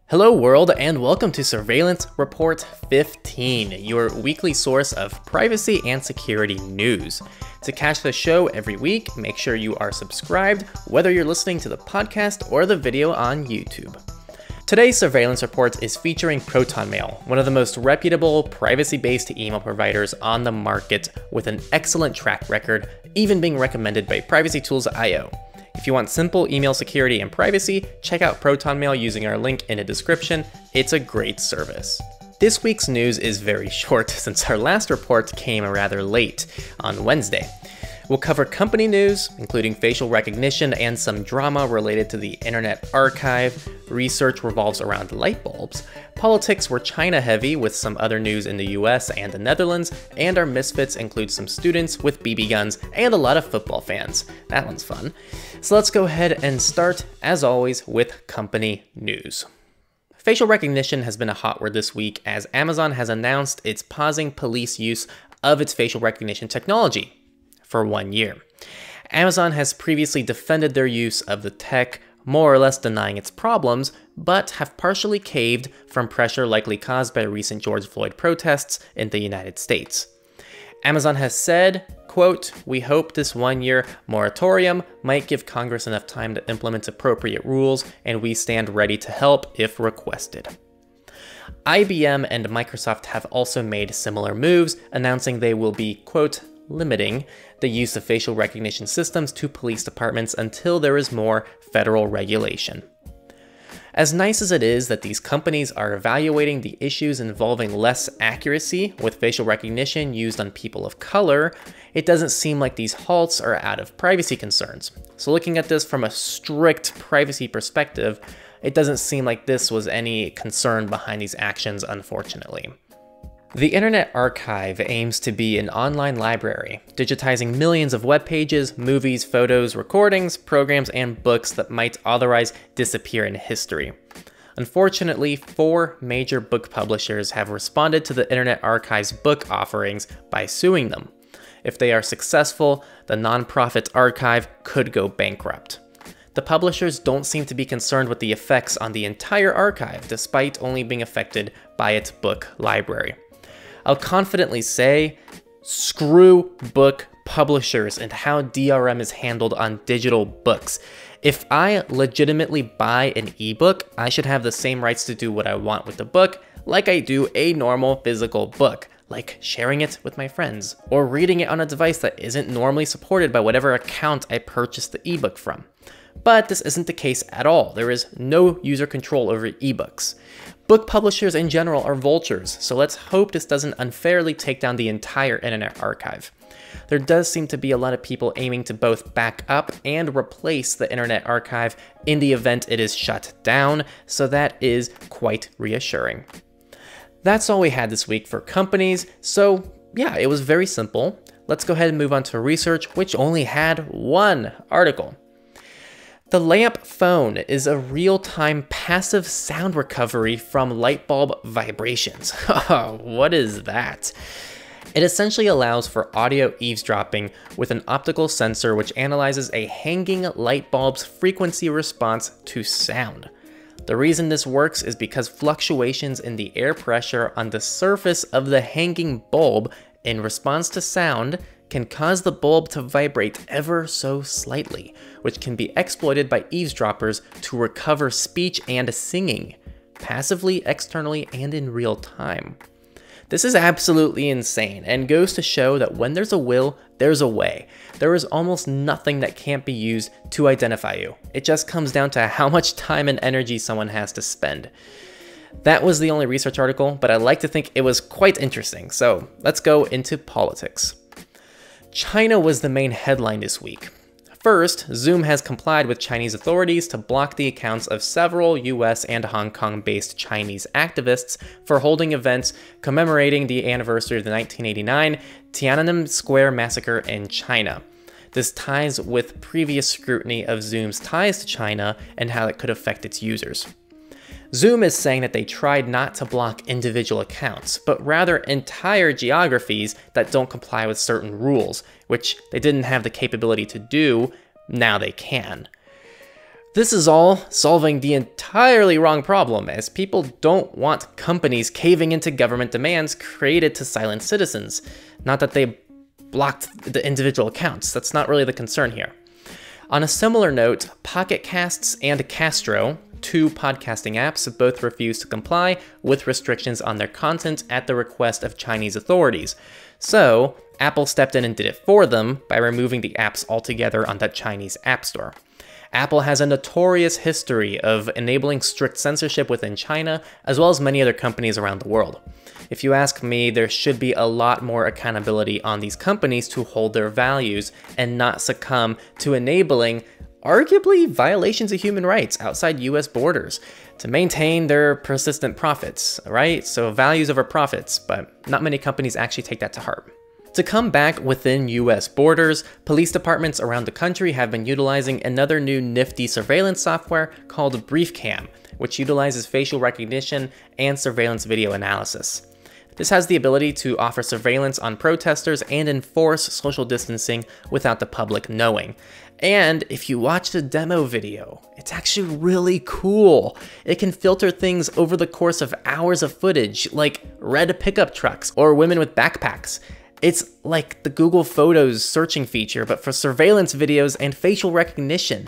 Hello world, and welcome to Surveillance Report 15, your weekly source of privacy and security news. To catch the show every week, make sure you are subscribed, whether you're listening to the podcast or the video on YouTube. Today's Surveillance Report is featuring ProtonMail, one of the most reputable, privacy-based email providers on the market with an excellent track record, even being recommended by PrivacyTools.io. If you want simple email security and privacy, check out ProtonMail using our link in the description. It's a great service. This week's news is very short since our last report came rather late on Wednesday. We'll cover company news, including facial recognition and some drama related to the Internet Archive. Research revolves around light bulbs. Politics were China heavy with some other news in the US and the Netherlands, and our Misfits include some students with BB guns and a lot of football fans. That one's fun. So let's go ahead and start, as always, with company news. Facial recognition has been a hot word this week as Amazon has announced it's pausing police use of its facial recognition technology for 1 year. Amazon has previously defended their use of the tech, more or less denying its problems, but have partially caved from pressure likely caused by recent George Floyd protests in the United States. Amazon has said, quote, "We hope this 1 year moratorium might give Congress enough time to implement appropriate rules, and we stand ready to help if requested." IBM and Microsoft have also made similar moves, announcing they will be, quote, limiting the use of facial recognition systems to police departments until there is more federal regulation. As nice as it is that these companies are evaluating the issues involving less accuracy with facial recognition used on people of color, it doesn't seem like these halts are out of privacy concerns. So looking at this from a strict privacy perspective, it doesn't seem like this was any concern behind these actions, unfortunately. The Internet Archive aims to be an online library, digitizing millions of web pages, movies, photos, recordings, programs, and books that might otherwise disappear in history. Unfortunately, 4 major book publishers have responded to the Internet Archive's book offerings by suing them. If they are successful, the nonprofit archive could go bankrupt. The publishers don't seem to be concerned with the effects on the entire archive, despite only being affected by its book library. I'll confidently say, screw book publishers and how DRM is handled on digital books. If I legitimately buy an ebook, I should have the same rights to do what I want with the book like I do a normal physical book, like sharing it with my friends or reading it on a device that isn't normally supported by whatever account I purchased the ebook from. But this isn't the case at all. There is no user control over ebooks. Book publishers in general are vultures, so let's hope this doesn't unfairly take down the entire Internet Archive. There does seem to be a lot of people aiming to both back up and replace the Internet Archive in the event it is shut down, so that is quite reassuring. That's all we had this week for companies, so yeah, it was very simple. Let's go ahead and move on to research, which only had 1 article. The Lamp phone is a real-time passive sound recovery from light bulb vibrations. What is that? It essentially allows for audio eavesdropping with an optical sensor which analyzes a hanging light bulb's frequency response to sound. The reason this works is because fluctuations in the air pressure on the surface of the hanging bulb in response to sound can cause the bulb to vibrate ever so slightly, which can be exploited by eavesdroppers to recover speech and singing, passively, externally, and in real time. This is absolutely insane and goes to show that when there's a will, there's a way. There is almost nothing that can't be used to identify you. It just comes down to how much time and energy someone has to spend. That was the only research article, but I like to think it was quite interesting, so let's go into politics. China was the main headline this week. First, Zoom has complied with Chinese authorities to block the accounts of several US and Hong Kong-based Chinese activists for holding events commemorating the anniversary of the 1989 Tiananmen Square massacre in China. This ties with previous scrutiny of Zoom's ties to China and how it could affect its users. Zoom is saying that they tried not to block individual accounts, but rather entire geographies that don't comply with certain rules, which they didn't have the capability to do, now they can. This is all solving the entirely wrong problem, as people don't want companies caving into government demands created to silence citizens. Not that they blocked the individual accounts, that's not really the concern here. On a similar note, Pocket Casts and Castro, two podcasting apps, both refused to comply with restrictions on their content at the request of Chinese authorities. So, Apple stepped in and did it for them by removing the apps altogether on that Chinese app store. Apple has a notorious history of enabling strict censorship within China, as well as many other companies around the world. If you ask me, there should be a lot more accountability on these companies to hold their values and not succumb to enabling arguably violations of human rights outside US borders to maintain their persistent profits, right? So values over profits, but not many companies actually take that to heart. To come back within US borders, police departments around the country have been utilizing another new nifty surveillance software called BriefCam, which utilizes facial recognition and surveillance video analysis. This has the ability to offer surveillance on protesters and enforce social distancing without the public knowing. And if you watch the demo video, it's actually really cool. It can filter things over the course of hours of footage, like red pickup trucks or women with backpacks. It's like the Google Photos searching feature, but for surveillance videos and facial recognition.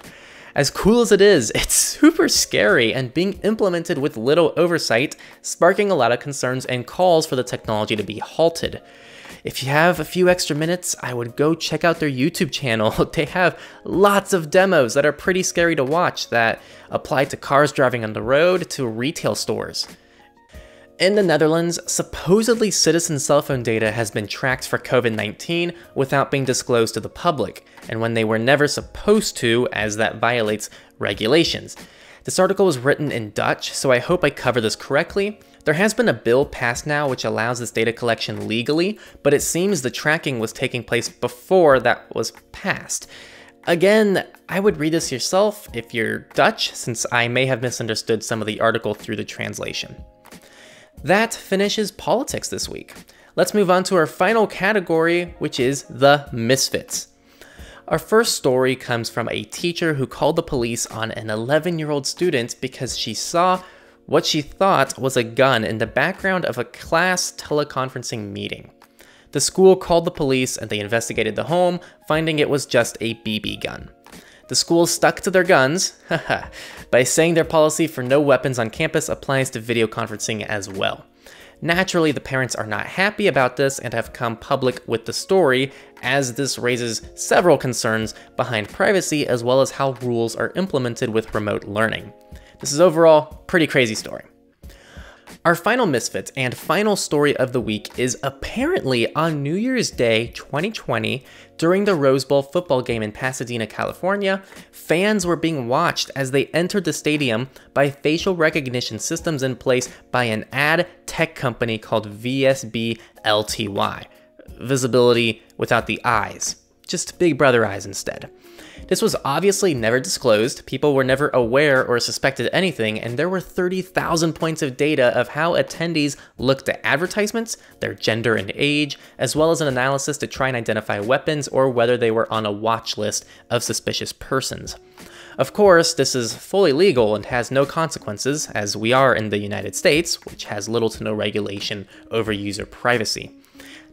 As cool as it is, it's super scary and being implemented with little oversight, sparking a lot of concerns and calls for the technology to be halted. If you have a few extra minutes, I would go check out their YouTube channel. They have lots of demos that are pretty scary to watch that apply to cars driving on the road to retail stores. In the Netherlands, supposedly citizen cell phone data has been tracked for COVID-19 without being disclosed to the public, and when they were never supposed to, as that violates regulations. This article was written in Dutch, so I hope I cover this correctly. There has been a bill passed now which allows this data collection legally, but it seems the tracking was taking place before that was passed. Again, I would read this yourself if you're Dutch, since I may have misunderstood some of the article through the translation. That finishes politics this week. Let's move on to our final category, which is the Misfits. Our first story comes from a teacher who called the police on an 11-year-old student because she saw what she thought was a gun in the background of a class teleconferencing meeting. The school called the police and they investigated the home, finding it was just a BB gun. The school stuck to their guns, by saying their policy for no weapons on campus applies to video conferencing as well. Naturally, the parents are not happy about this and have come public with the story, as this raises several concerns behind privacy as well as how rules are implemented with remote learning. This is overall a pretty crazy story. Our final Misfit and final story of the week is apparently on New Year's Day 2020, during the Rose Bowl football game in Pasadena, California, fans were being watched as they entered the stadium by facial recognition systems in place by an ad tech company called VSB LTY. Visibility without the eyes, just Big Brother eyes instead. This was obviously never disclosed, people were never aware or suspected anything, and there were 30,000 points of data of how attendees looked at advertisements, their gender and age, as well as an analysis to try and identify weapons or whether they were on a watch list of suspicious persons. Of course, this is fully legal and has no consequences, as we are in the United States, which has little to no regulation over user privacy.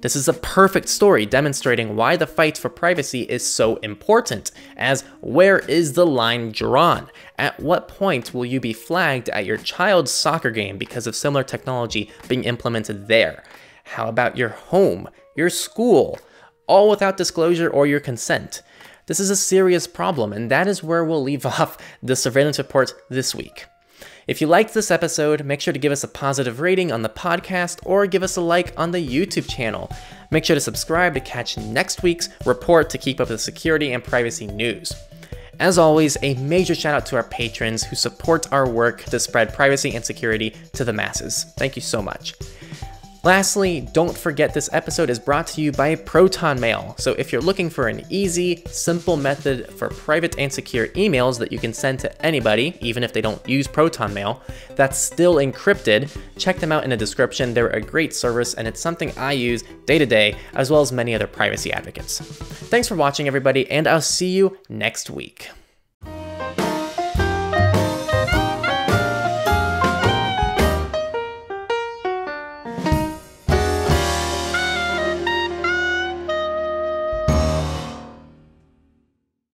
This is a perfect story demonstrating why the fight for privacy is so important, as where is the line drawn? At what point will you be flagged at your child's soccer game because of similar technology being implemented there? How about your home, your school, all without disclosure or your consent? This is a serious problem, and that is where we'll leave off the surveillance report this week. If you liked this episode, make sure to give us a positive rating on the podcast or give us a like on the YouTube channel. Make sure to subscribe to catch next week's report to keep up with security and privacy news. As always, a major shout out to our patrons who support our work to spread privacy and security to the masses. Thank you so much. Lastly, don't forget this episode is brought to you by Proton Mail. So if you're looking for an easy, simple method for private and secure emails that you can send to anybody, even if they don't use Proton Mail, that's still encrypted, check them out in the description. They're a great service and it's something I use day to day, as well as many other privacy advocates. Thanks for watching, everybody, and I'll see you next week.